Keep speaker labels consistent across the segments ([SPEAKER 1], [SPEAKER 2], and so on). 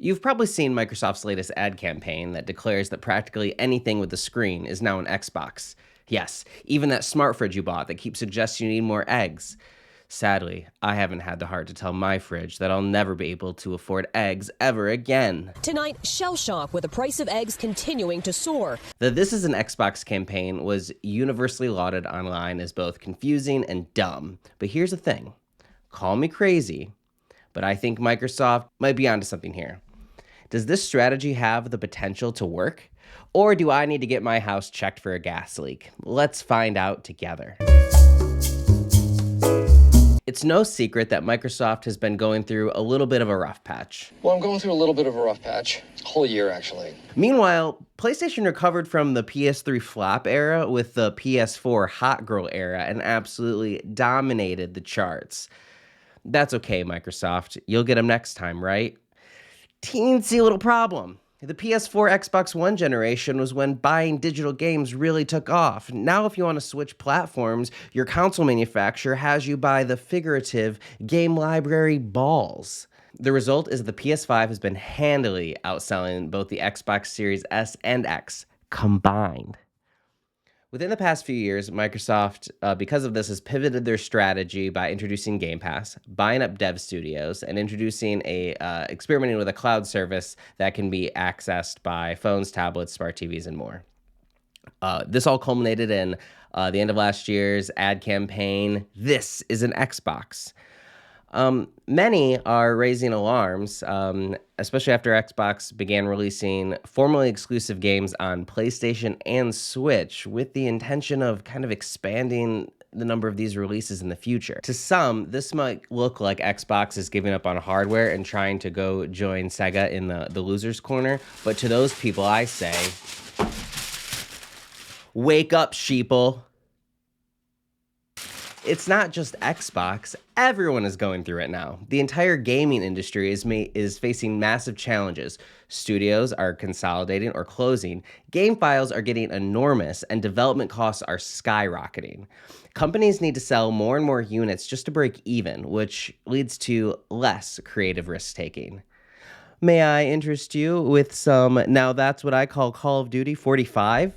[SPEAKER 1] You've probably seen Microsoft's latest ad campaign that declares that practically anything with a screen is now an Xbox. Yes, even that smart fridge you bought that keeps suggesting you need more eggs. Sadly, I haven't had the heart to tell my fridge that I'll never be able to afford eggs ever again.
[SPEAKER 2] Tonight, shell shock with the price of eggs continuing to soar.
[SPEAKER 1] The This Is an Xbox campaign was universally lauded online as both confusing and dumb. But here's the thing, call me crazy, but I think Microsoft might be onto something here. Does this strategy have the potential to work? Or do I need to get my house checked for a gas leak? Let's find out together. It's no secret that Microsoft has been going through a little bit of a rough patch.
[SPEAKER 3] Well, I'm going through a little bit of a rough patch. Whole year, actually.
[SPEAKER 1] Meanwhile, PlayStation recovered from the PS3 flop era with the PS4 hot girl era and absolutely dominated the charts. That's okay, Microsoft. You'll get them next time, right? Teensy little problem. The PS4 Xbox One generation was when buying digital games really took off. Now if you want to switch platforms, your console manufacturer has you buy the figurative game library balls. The result is the PS5 has been handily outselling both the Xbox Series S and X combined. Within the past few years, Microsoft, because of this, has pivoted their strategy by introducing Game Pass, buying up dev studios, and experimenting with a cloud service that can be accessed by phones, tablets, smart TVs, and more. This all culminated in the end of last year's ad campaign, This Is an Xbox. Many are raising alarms, especially after Xbox began releasing formerly exclusive games on PlayStation and Switch with the intention of kind of expanding the number of these releases in the future. To some, this might look like Xbox is giving up on hardware and trying to go join Sega in the loser's corner, but to those people I say, wake up, sheeple. It's not just Xbox, everyone is going through it now. The entire gaming industry is facing massive challenges. Studios are consolidating or closing, game files are getting enormous, and development costs are skyrocketing. Companies need to sell more and more units just to break even, which leads to less creative risk-taking. May I interest you with some, now that's what I call Call of Duty 45?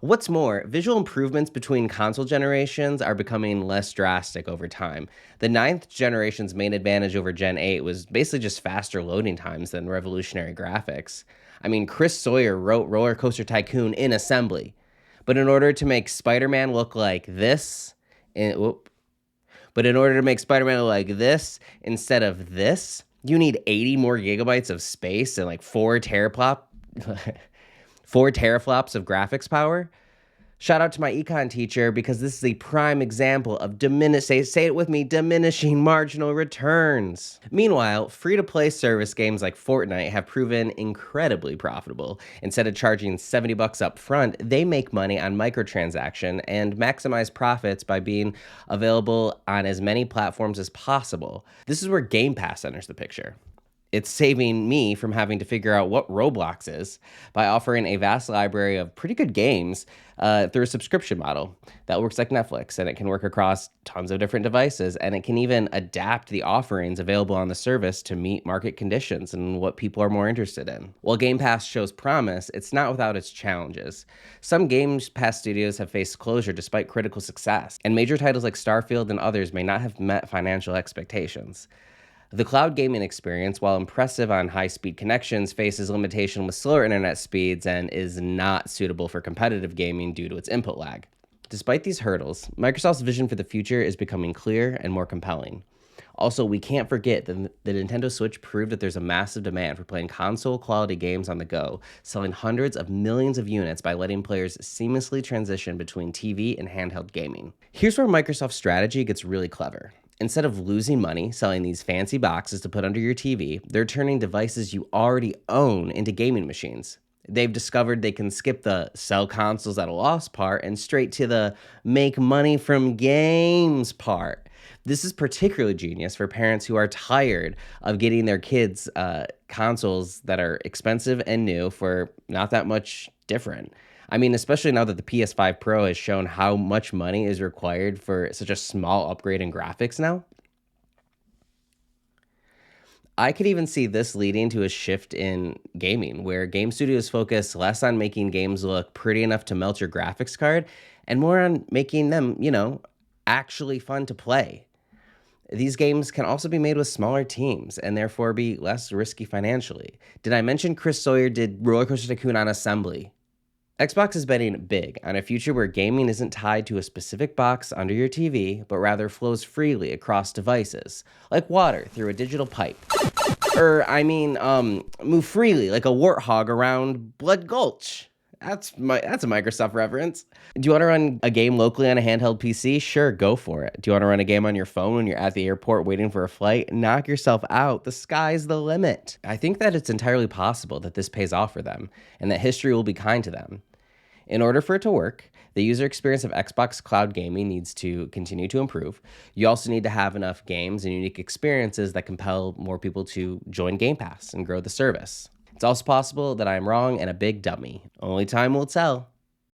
[SPEAKER 1] What's more, visual improvements between console generations are becoming less drastic over time. The ninth generation's main advantage over Gen 8 was basically just faster loading times than revolutionary graphics. I mean, Chris Sawyer wrote Roller Coaster Tycoon in assembly, but in order to make Spider-Man look like this, instead of this, you need 80 more gigabytes of space and like 4 teraflops of graphics power. Shout out to my econ teacher because this is a prime example of diminishing marginal returns. Meanwhile, free-to-play service games like Fortnite have proven incredibly profitable. Instead of charging $70 up front, they make money on microtransaction and maximize profits by being available on as many platforms as possible. This is where Game Pass enters the picture. It's saving me from having to figure out what Roblox is by offering a vast library of pretty good games through a subscription model that works like Netflix, and it can work across tons of different devices, and it can even adapt the offerings available on the service to meet market conditions and what people are more interested in. While Game Pass shows promise, it's not without its challenges. Some Game Pass studios have faced closure despite critical success, and major titles like Starfield and others may not have met financial expectations. The cloud gaming experience, while impressive on high-speed connections, faces limitation with slower internet speeds and is not suitable for competitive gaming due to its input lag. Despite these hurdles, Microsoft's vision for the future is becoming clear and more compelling. Also, we can't forget that the Nintendo Switch proved that there's a massive demand for playing console-quality games on the go, selling hundreds of millions of units by letting players seamlessly transition between TV and handheld gaming. Here's where Microsoft's strategy gets really clever. Instead of losing money selling these fancy boxes to put under your TV, they're turning devices you already own into gaming machines. They've discovered they can skip the sell consoles at a loss part and straight to the make money from games part. This is particularly genius for parents who are tired of getting their kids consoles that are expensive and new for not that much different. I mean, especially now that the PS5 Pro has shown how much money is required for such a small upgrade in graphics now. I could even see this leading to a shift in gaming, where game studios focus less on making games look pretty enough to melt your graphics card and more on making them, actually fun to play. These games can also be made with smaller teams and therefore be less risky financially. Did I mention Chris Sawyer did Roller Coaster Tycoon on assembly? Xbox is betting big on a future where gaming isn't tied to a specific box under your TV, but rather flows freely across devices, like water through a digital pipe. Move freely like a warthog around Blood Gulch. That's a Microsoft reference. Do you want to run a game locally on a handheld PC? Sure, go for it. Do you want to run a game on your phone when you're at the airport waiting for a flight? Knock yourself out. The sky's the limit. I think that it's entirely possible that this pays off for them, and that history will be kind to them. In order for it to work, the user experience of Xbox Cloud Gaming needs to continue to improve. You also need to have enough games and unique experiences that compel more people to join Game Pass and grow the service. It's also possible that I'm wrong and a big dummy. Only time will tell.